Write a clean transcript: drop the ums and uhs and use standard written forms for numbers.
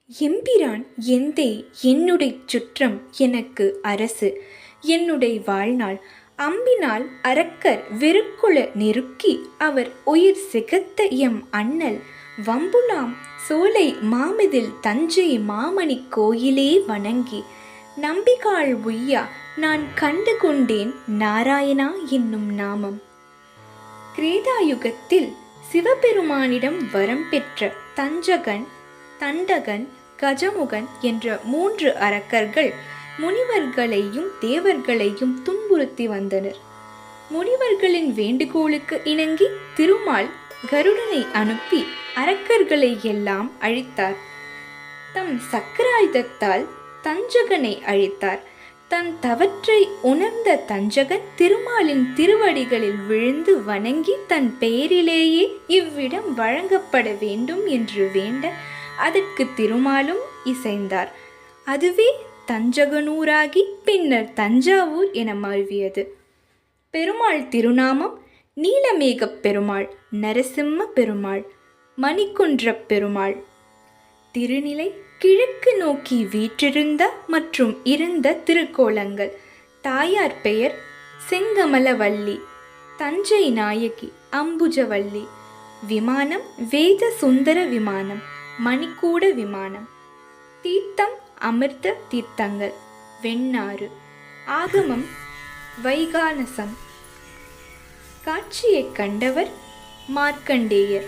எம்பிரான் எந்தை என்னுடை சுற்றம் எனக்கு அரசு என்னுடை வாழ்நாள் அம்பினால் அரக்கர் வெறுக்குள நெருக்கி அவர் உயிர் சிகத்த எம் அண்ணல் வம்புலாம் சோலை மாமதில் தஞ்சை மாமணி கோயிலே வணங்கி நம்பிகாள் உய்யா நான் கண்டு கொண்டேன் நாராயணா என்னும் நாமம். கிரேதாயுகத்தில் சிவபெருமானிடம் வரம் பெற்ற தஞ்சகன், தண்டகன், கஜமுகன் என்ற 3 அரக்கர்கள் முனிவர்களையும் தேவர்களையும் துன்புறுத்தி வந்தனர். முனிவர்களின் வேண்டுகோளுக்கு இணங்கி திருமால் கருடனை அனுப்பி அரக்கர்களை எல்லாம் அழித்தார். தம் சக்கராயுதத்தால் தஞ்சகனை அழித்தார். தன் தவற்றை உணர்ந்த தஞ்சகன் திருமாலின் திருவடிகளில் விழுந்து வணங்கி தன் பெயரிலேயே இவ்விடம் வழங்கப்பட வேண்டும் என்று வேண்ட அதற்கு திருமாலும் இசைந்தார். அதுவே தஞ்சகனூராகி பின்னர் தஞ்சாவூர் என மருவியது. பெருமாள் திருநாமம் நீலமேகப் பெருமாள், நரசிம்ம பெருமாள், மணிக்குன்ற பெருமாள். திருநிலை கிழக்கு நோக்கி வீற்றிருந்த மற்றும் இருந்த திருக்கோலங்கள். தாயார் பெயர் செங்கமலவல்லி, தஞ்சை நாயகி அம்புஜவல்லி. விமானம் வேத சுந்தர விமானம், மணிக்கூட விமானம். தீர்த்தம் அமிர்த தீர்த்தங்கள், வெண்ணாறு. ஆகமம் வைகானசம். காட்சியை கண்டவர் மார்க்கண்டேயர்.